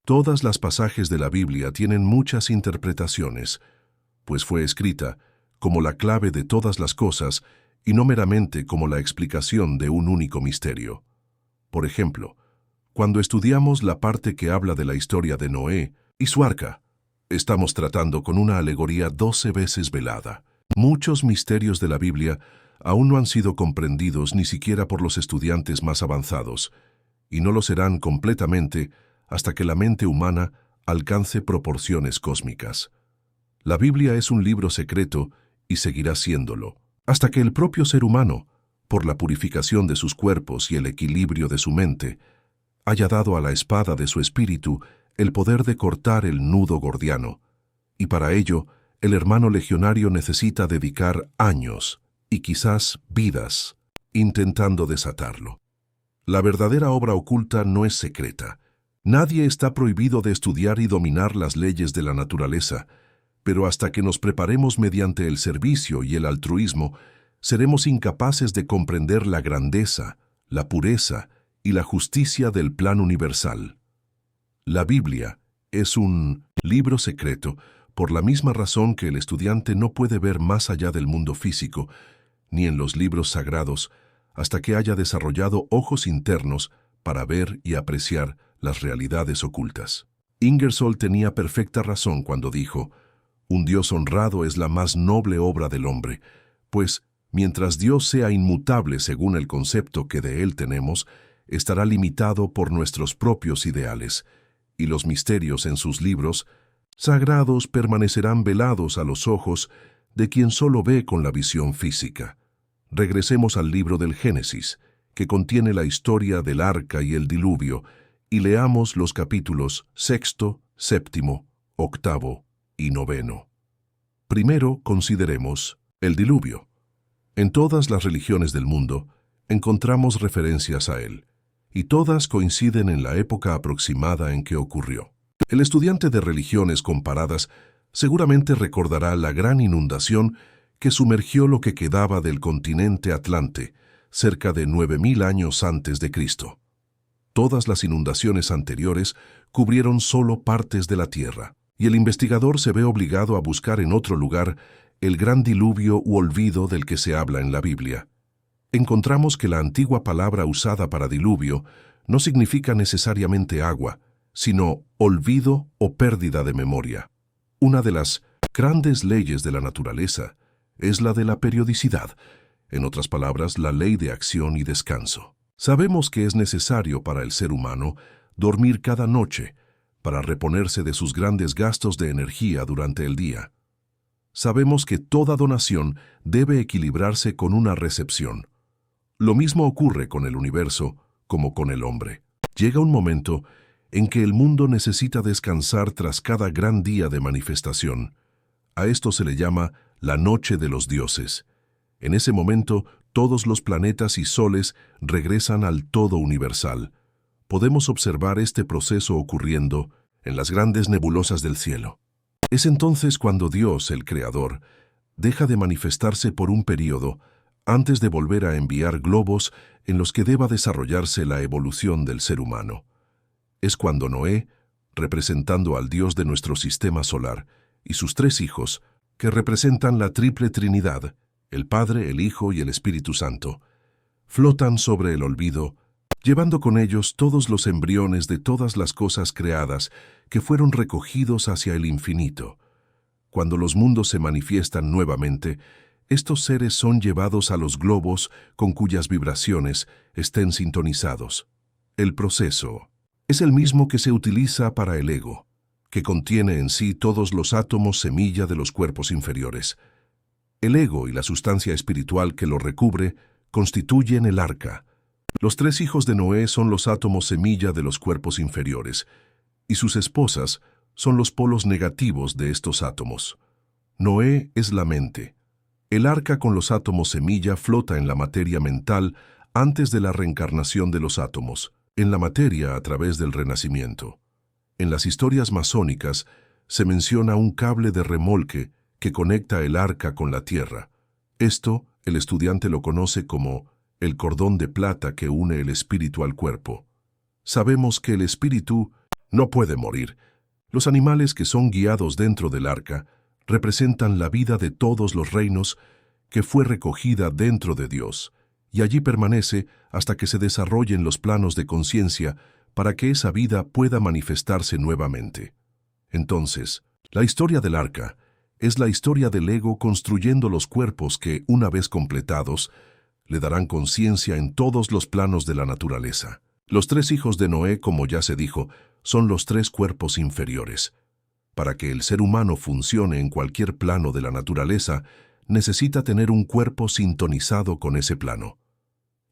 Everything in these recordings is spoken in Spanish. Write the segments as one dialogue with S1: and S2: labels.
S1: Todas las pasajes de la Biblia tienen muchas interpretaciones, pues fue escrita como la clave de todas las cosas y no meramente como la explicación de un único misterio. Por ejemplo, cuando estudiamos la parte que habla de la historia de Noé y su arca, estamos tratando con una alegoría 12 veces velada. Muchos misterios de la Biblia aún no han sido comprendidos ni siquiera por los estudiantes más avanzados, y no lo serán completamente hasta que la mente humana alcance proporciones cósmicas. La Biblia es un libro secreto y seguirá siéndolo, hasta que el propio ser humano, por la purificación de sus cuerpos y el equilibrio de su mente, haya dado a la espada de su espíritu el poder de cortar el nudo gordiano, y para ello el hermano legionario necesita dedicar años y quizás vidas intentando desatarlo. La verdadera obra oculta no es secreta. Nadie está prohibido de estudiar y dominar las leyes de la naturaleza, pero hasta que nos preparemos mediante el servicio y el altruismo, seremos incapaces de comprender la grandeza, la pureza y la justicia del plan universal. La Biblia es un libro secreto por la misma razón que el estudiante no puede ver más allá del mundo físico, ni en los libros sagrados, hasta que haya desarrollado ojos internos para ver y apreciar las realidades ocultas. Ingersoll tenía perfecta razón cuando dijo: un Dios honrado es la más noble obra del hombre, pues, mientras Dios sea inmutable según el concepto que de Él tenemos, estará limitado por nuestros propios ideales, y los misterios en sus libros sagrados permanecerán velados a los ojos de quien solo ve con la visión física. Regresemos al libro del Génesis, que contiene la historia del arca y el diluvio, y leamos los capítulos 6, 7, 8 y 9. Primero consideremos el diluvio. En todas las religiones del mundo encontramos referencias a él, y todas coinciden en la época aproximada en que ocurrió. El estudiante de religiones comparadas seguramente recordará la gran inundación que sumergió lo que quedaba del continente Atlante cerca de 9000 años antes de Cristo. Todas las inundaciones anteriores cubrieron solo partes de la tierra, y el investigador se ve obligado a buscar en otro lugar el gran diluvio u olvido del que se habla en la Biblia. Encontramos que la antigua palabra usada para diluvio no significa necesariamente agua, sino olvido o pérdida de memoria. Una de las grandes leyes de la naturaleza es la de la periodicidad, en otras palabras, la ley de acción y descanso. Sabemos que es necesario para el ser humano dormir cada noche para reponerse de sus grandes gastos de energía durante el día. Sabemos que toda donación debe equilibrarse con una recepción. Lo mismo ocurre con el universo como con el hombre. Llega un momento en que el mundo necesita descansar tras cada gran día de manifestación. A esto se le llama la noche de los dioses. En ese momento, todos los planetas y soles regresan al todo universal. Podemos observar este proceso ocurriendo en las grandes nebulosas del cielo. Es entonces cuando Dios, el Creador, deja de manifestarse por un período antes de volver a enviar globos en los que deba desarrollarse la evolución del ser humano. Es cuando Noé, representando al Dios de nuestro sistema solar, y sus 3 hijos, que representan la triple Trinidad, el Padre, el Hijo y el Espíritu Santo, flotan sobre el olvido, llevando con ellos todos los embriones de todas las cosas creadas que fueron recogidos hacia el infinito. Cuando los mundos se manifiestan nuevamente, estos seres son llevados a los globos con cuyas vibraciones estén sintonizados. El proceso es el mismo que se utiliza para el ego, que contiene en sí todos los átomos semilla de los cuerpos inferiores. El ego y la sustancia espiritual que lo recubre constituyen el arca. Los 3 hijos de Noé son los átomos semilla de los cuerpos inferiores, y sus esposas son los polos negativos de estos átomos. Noé es la mente. El arca con los átomos semilla flota en la materia mental antes de la reencarnación de los átomos, en la materia a través del renacimiento. En las historias masónicas se menciona un cable de remolque que conecta el arca con la tierra. Esto, el estudiante lo conoce como el cordón de plata que une el espíritu al cuerpo. Sabemos que el espíritu No puede morir. Los animales que son guiados dentro del arca representan la vida de todos los reinos que fue recogida dentro de Dios, y allí permanece hasta que se desarrollen los planos de conciencia para que esa vida pueda manifestarse nuevamente. Entonces, la historia del arca es la historia del ego construyendo los cuerpos que, una vez completados, le darán conciencia en todos los planos de la naturaleza. Los 3 hijos de Noé, como ya se dijo, son los 3 cuerpos inferiores. Para que el ser humano funcione en cualquier plano de la naturaleza, necesita tener un cuerpo sintonizado con ese plano.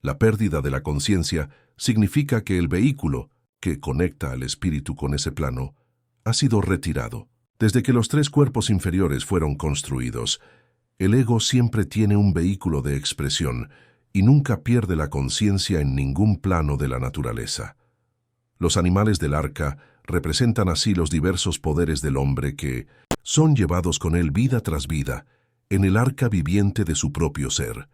S1: La pérdida de la conciencia significa que el vehículo, que conecta al espíritu con ese plano, ha sido retirado. Desde que los 3 cuerpos inferiores fueron construidos, el ego siempre tiene un vehículo de expresión y nunca pierde la conciencia en ningún plano de la naturaleza. Los animales del arca representan así los diversos poderes del hombre que son llevados con él vida tras vida en el arca viviente de su propio ser.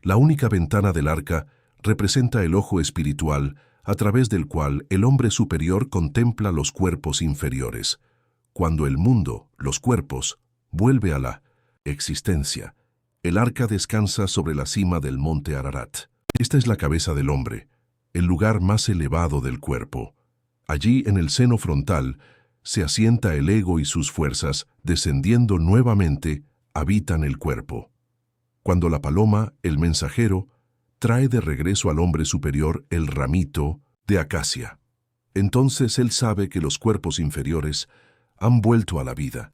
S1: La única ventana del arca representa el ojo espiritual a través del cual el hombre superior contempla los cuerpos inferiores. Cuando el mundo, los cuerpos, vuelve a la existencia, el arca descansa sobre la cima del monte Ararat. Esta es la cabeza del hombre, el lugar más elevado del cuerpo. Allí, en el seno frontal, se asienta el ego y sus fuerzas, descendiendo nuevamente, habitan el cuerpo. Cuando la paloma, el mensajero, trae de regreso al hombre superior el ramito de acacia, entonces él sabe que los cuerpos inferiores han vuelto a la vida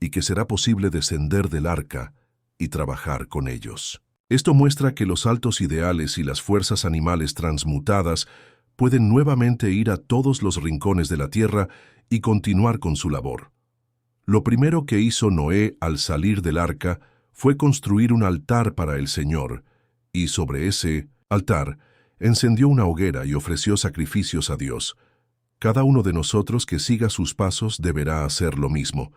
S1: y que será posible descender del arca y trabajar con ellos. Esto muestra que los altos ideales y las fuerzas animales transmutadas pueden nuevamente ir a todos los rincones de la tierra y continuar con su labor. Lo primero que hizo Noé al salir del arca fue construir un altar para el Señor, y sobre ese altar encendió una hoguera y ofreció sacrificios a Dios. Cada uno de nosotros que siga sus pasos deberá hacer lo mismo.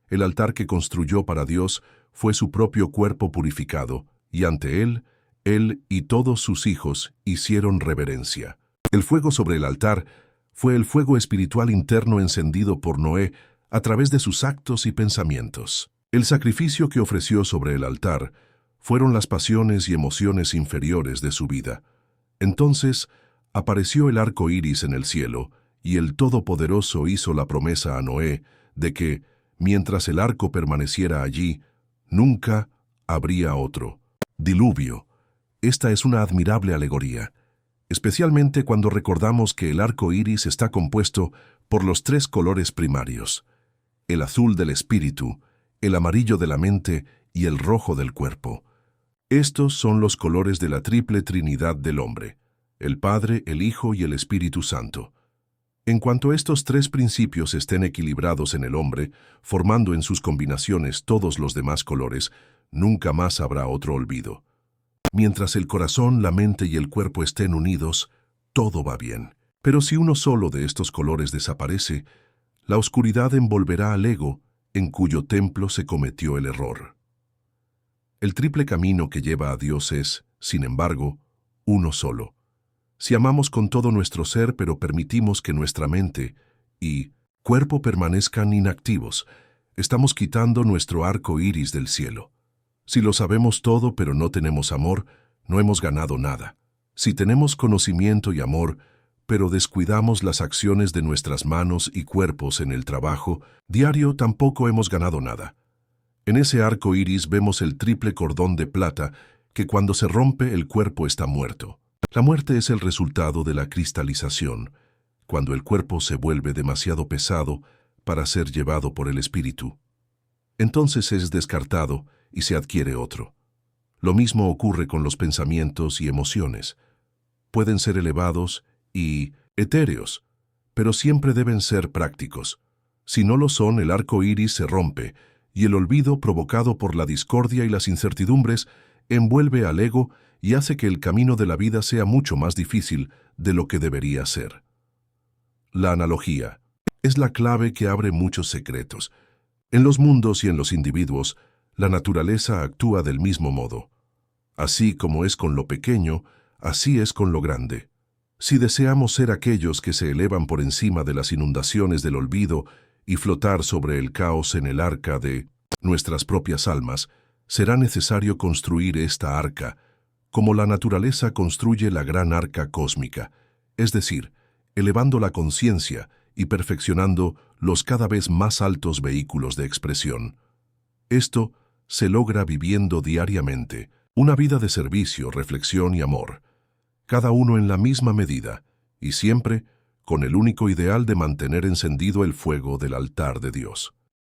S1: El altar que construyó para Dios fue su propio cuerpo purificado, y ante él y todos sus hijos hicieron reverencia. El fuego sobre el altar fue el fuego espiritual interno encendido por Noé a través de sus actos y pensamientos. El sacrificio que ofreció sobre el altar fueron las pasiones y emociones inferiores de su vida. Entonces apareció el arco iris en el cielo, y el Todopoderoso hizo la promesa a Noé de que, mientras el arco permaneciera allí, nunca habría otro diluvio. Esta es una admirable alegoría, especialmente cuando recordamos que el arco iris está compuesto por los 3 colores primarios: el azul del espíritu, el amarillo de la mente y el rojo del cuerpo. Estos son los colores de la triple Trinidad del hombre: el Padre, el Hijo y el Espíritu Santo. En cuanto estos 3 principios estén equilibrados en el hombre, formando en sus combinaciones todos los demás colores, nunca más habrá otro olvido. Mientras el corazón, la mente y el cuerpo estén unidos, todo va bien. Pero si uno solo de estos colores desaparece, la oscuridad envolverá al ego, en cuyo templo se cometió el error. El triple camino que lleva a Dios es, sin embargo, uno solo. Si amamos con todo nuestro ser pero permitimos que nuestra mente y cuerpo permanezcan inactivos, estamos quitando nuestro arco iris del cielo. Si lo sabemos todo pero no tenemos amor, no hemos ganado nada. Si tenemos conocimiento y amor, pero descuidamos las acciones de nuestras manos y cuerpos en el trabajo diario, tampoco hemos ganado nada. En ese arco iris vemos el triple cordón de plata que cuando se rompe el cuerpo está muerto. La muerte es el resultado de la cristalización, cuando el cuerpo se vuelve demasiado pesado para ser llevado por el espíritu. Entonces es descartado y se adquiere otro. Lo mismo ocurre con los pensamientos y emociones. Pueden ser elevados y etéreos, pero siempre deben ser prácticos. Si no lo son, el arco iris se rompe y el olvido provocado por la discordia y las incertidumbres envuelve al ego y hace que el camino de la vida sea mucho más difícil de lo que debería ser. La analogía es la clave que abre muchos secretos. En los mundos y en los individuos, la naturaleza actúa del mismo modo. Así como es con lo pequeño, así es con lo grande. Si deseamos ser aquellos que se elevan por encima de las inundaciones del olvido y flotar sobre el caos en el arca de nuestras propias almas, será necesario construir esta arca, como la naturaleza construye la gran arca cósmica, es decir, elevando la conciencia y perfeccionando los cada vez más altos vehículos de expresión. Esto se logra viviendo diariamente una vida de servicio, reflexión y amor, cada uno en la misma medida, y siempre con el único ideal de mantener encendido el fuego del altar de Dios.